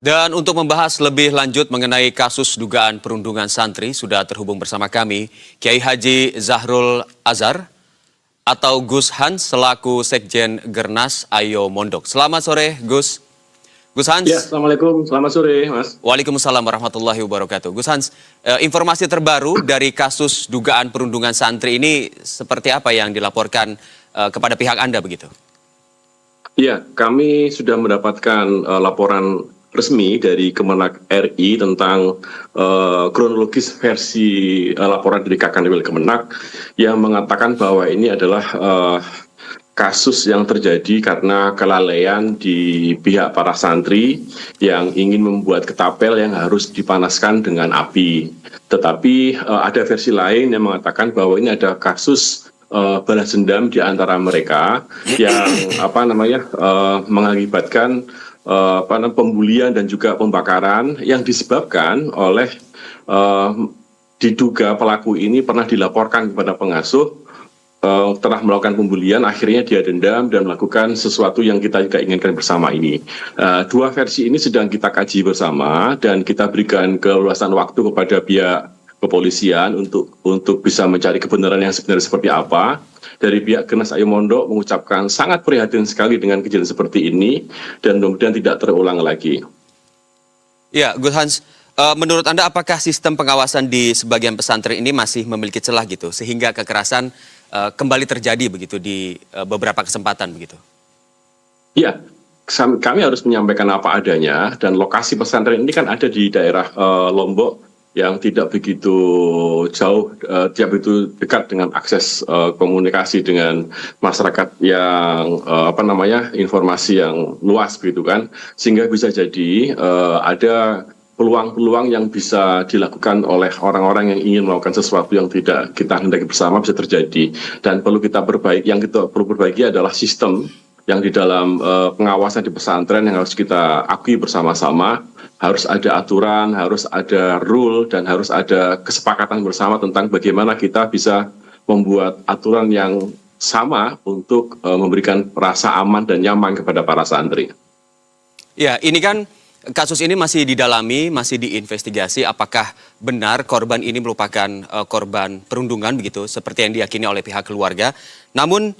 Dan untuk membahas lebih lanjut mengenai kasus dugaan perundungan santri, sudah terhubung bersama kami Kiai Haji Zahrul Azhar atau Gus Hans selaku Sekjen Gernas Ayo Mondok. Selamat sore Gus. Gus Hans. Ya, Assalamualaikum. Selamat sore Mas. Waalaikumsalam warahmatullahi wabarakatuh. Gus Hans, informasi terbaru dari kasus dugaan perundungan santri ini seperti apa yang dilaporkan kepada pihak Anda begitu? Ya, kami sudah mendapatkan laporan resmi dari Kemenak RI tentang kronologis versi laporan dari Kakanwil Kemenak yang mengatakan bahwa ini adalah kasus yang terjadi karena kelalaian di pihak para santri yang ingin membuat ketapel yang harus dipanaskan dengan api. Tetapi ada versi lain yang mengatakan bahwa ini ada kasus balas dendam di antara mereka yang mengakibatkan pembulian dan juga pembakaran yang disebabkan oleh diduga pelaku ini pernah dilaporkan kepada pengasuh telah melakukan pembulian, akhirnya dia dendam dan melakukan sesuatu yang kita tidak inginkan bersama ini. Dua versi ini sedang kita kaji bersama dan kita berikan keleluasan waktu kepada pihak kepolisian untuk bisa mencari kebenaran yang sebenarnya seperti apa. Dari pihak Gernas Ayo Mondok mengucapkan sangat prihatin sekali dengan kejadian seperti ini dan mudah-mudahan tidak terulang lagi. Ya, Gus Hans, menurut Anda apakah sistem pengawasan di sebagian pesantren ini masih memiliki celah gitu sehingga kekerasan kembali terjadi begitu di beberapa kesempatan begitu? Ya, kami harus menyampaikan apa adanya dan lokasi pesantren ini kan ada di daerah Lombok yang tidak begitu jauh, tidak begitu dekat dengan akses komunikasi dengan masyarakat yang informasi yang luas begitu kan, sehingga bisa jadi ada peluang-peluang yang bisa dilakukan oleh orang-orang yang ingin melakukan sesuatu yang tidak kita hendaki bersama bisa terjadi. Dan perlu kita perbaiki, yang kita perlu perbaiki adalah sistem yang di dalam pengawasan di pesantren yang harus kita akui bersama-sama. Harus ada aturan, harus ada rule, dan harus ada kesepakatan bersama tentang bagaimana kita bisa membuat aturan yang sama untuk memberikan rasa aman dan nyaman kepada para santri. Ya, ini kan kasus ini masih didalami, masih diinvestigasi apakah benar korban ini merupakan korban perundungan begitu seperti yang diyakini oleh pihak keluarga. Namun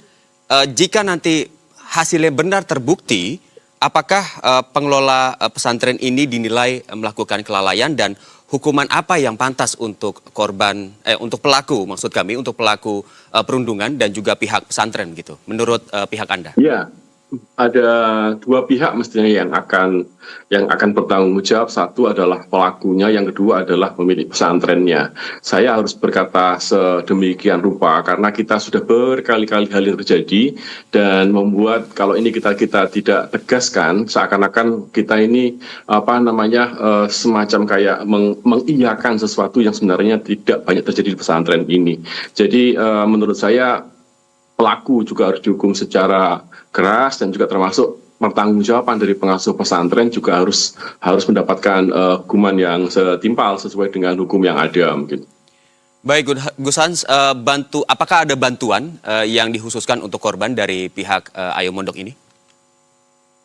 jika nanti hasilnya benar terbukti, apakah pengelola pesantren ini dinilai melakukan kelalaian dan hukuman apa yang pantas untuk untuk pelaku perundungan dan juga pihak pesantren gitu menurut pihak Anda? Ya. Ada dua pihak mestinya yang akan bertanggung jawab. Satu adalah pelakunya, yang kedua adalah pemilik pesantrennya. Saya harus berkata sedemikian rupa karena kita sudah berkali-kali hal yang terjadi dan membuat kalau ini kita tidak tegaskan seakan-akan kita ini semacam kayak mengiyakan sesuatu yang sebenarnya tidak banyak terjadi di pesantren ini. Jadi menurut saya pelaku juga harus dihukum secara keras dan juga termasuk pertanggungjawaban dari pengasuh pesantren juga harus mendapatkan hukuman yang setimpal sesuai dengan hukum yang ada mungkin. Baik, Gus Hans, apakah ada bantuan yang dikhususkan untuk korban dari pihak Ayo Mondok ini?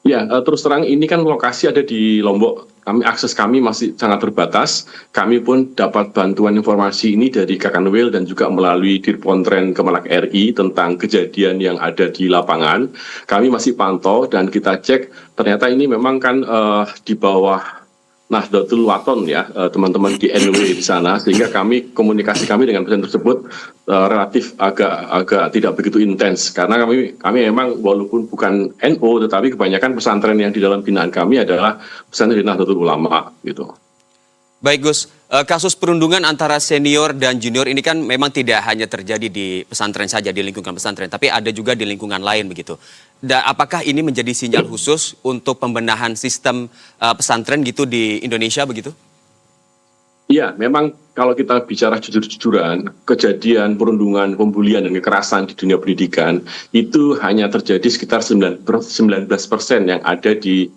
Ya, terus terang ini kan lokasi ada di Lombok. Akses kami masih sangat terbatas. Kami pun dapat bantuan informasi ini dari Kakanwil dan juga melalui Dirpontren Kemenak RI tentang kejadian yang ada di lapangan. Kami masih pantau dan kita cek ternyata ini memang kan di bawah Nahdlatul Wathon ya, teman-teman di NW di sana, sehingga komunikasi kami dengan pesantren tersebut relatif agak tidak begitu intens karena kami memang walaupun bukan NU tetapi kebanyakan pesantren yang di dalam binaan kami adalah pesantren di Nahdlatul Ulama gitu. Baik Gus, kasus perundungan antara senior dan junior ini kan memang tidak hanya terjadi di pesantren saja, di lingkungan pesantren, tapi ada juga di lingkungan lain begitu. Dan apakah ini menjadi sinyal khusus untuk pembenahan sistem pesantren gitu di Indonesia begitu? Iya, memang kalau kita bicara jujur-jujuran, kejadian perundungan, pembulian, dan kekerasan di dunia pendidikan itu hanya terjadi sekitar 19% yang ada di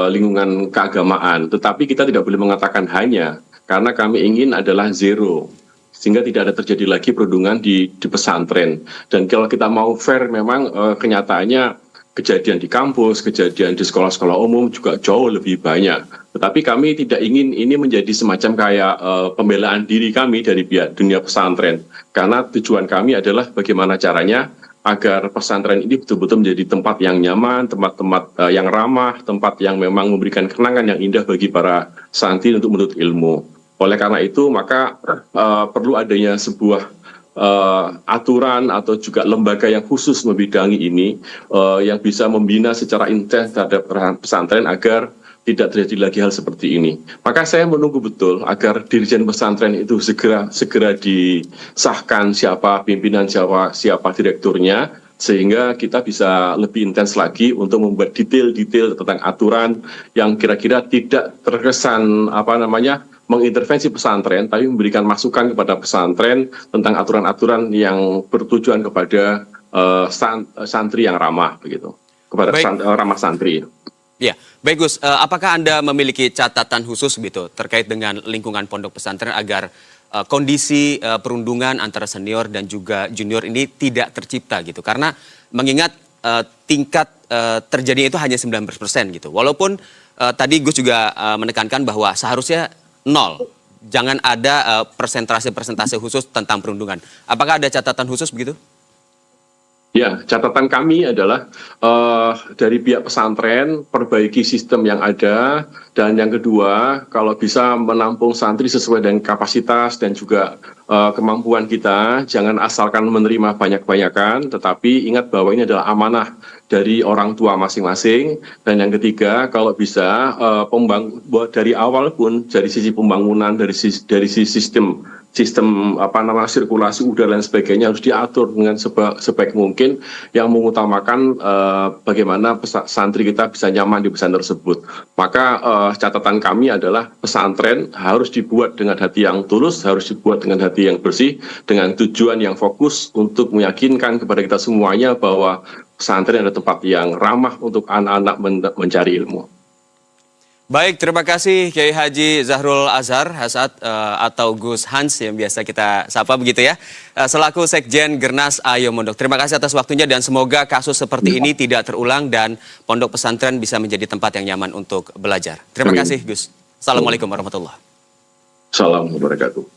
lingkungan keagamaan. Tetapi kita tidak boleh mengatakan hanya, karena kami ingin adalah zero. Sehingga tidak ada terjadi lagi perundungan di pesantren. Dan kalau kita mau fair, memang kenyataannya kejadian di kampus, kejadian di sekolah-sekolah umum juga jauh lebih banyak. Tetapi kami tidak ingin ini menjadi semacam kayak pembelaan diri kami dari pihak dunia pesantren. Karena tujuan kami adalah bagaimana caranya agar pesantren ini betul-betul menjadi tempat yang nyaman, tempat-tempat yang ramah, tempat yang memang memberikan kenangan yang indah bagi para santri untuk menuntut ilmu. Oleh karena itu, maka perlu adanya sebuah aturan atau juga lembaga yang khusus membidangi ini yang bisa membina secara intens terhadap pesantren agar tidak terjadi lagi hal seperti ini. Maka saya menunggu betul agar dirjen pesantren itu segera disahkan siapa pimpinan, siapa direkturnya, sehingga kita bisa lebih intens lagi untuk membuat detail-detail tentang aturan yang kira-kira tidak terkesan mengintervensi pesantren, tapi memberikan masukan kepada pesantren tentang aturan-aturan yang bertujuan kepada santri yang ramah, begitu, kepada ramah santri. Ya, baik Gus. Apakah Anda memiliki catatan khusus gitu terkait dengan lingkungan pondok pesantren agar kondisi perundungan antara senior dan juga junior ini tidak tercipta gitu? Karena mengingat tingkat terjadinya itu hanya 19% gitu. Walaupun tadi Gus juga menekankan bahwa seharusnya 0. Jangan ada persentase khusus tentang perundungan. Apakah ada catatan khusus begitu? Ya, catatan kami adalah dari pihak pesantren perbaiki sistem yang ada, dan yang kedua kalau bisa menampung santri sesuai dengan kapasitas dan juga kemampuan kita, jangan asalkan menerima banyak-banyakan, tetapi ingat bahwa ini adalah amanah dari orang tua masing-masing. Dan yang ketiga, kalau bisa dari awal pun dari sisi pembangunan, dari sisi sistem sirkulasi udara dan sebagainya harus diatur dengan sebaik mungkin, yang mengutamakan bagaimana santri kita bisa nyaman di pesantren tersebut. Maka catatan kami adalah pesantren harus dibuat dengan hati yang tulus, harus dibuat dengan hati yang bersih, dengan tujuan yang fokus untuk meyakinkan kepada kita semuanya bahwa pesantren adalah tempat yang ramah untuk anak-anak mencari ilmu. Baik, terima kasih Kiai Haji Zahrul Azhar Hasad atau Gus Hans yang biasa kita sapa begitu ya, selaku Sekjen Gernas Ayo Mondok. Terima kasih atas waktunya dan semoga kasus seperti ini tidak terulang dan pondok pesantren bisa menjadi tempat yang nyaman untuk belajar. Terima kasih Gus. Assalamualaikum warahmatullahi wabarakatuh. Assalamualaikum warahmatullahi wabarakatuh.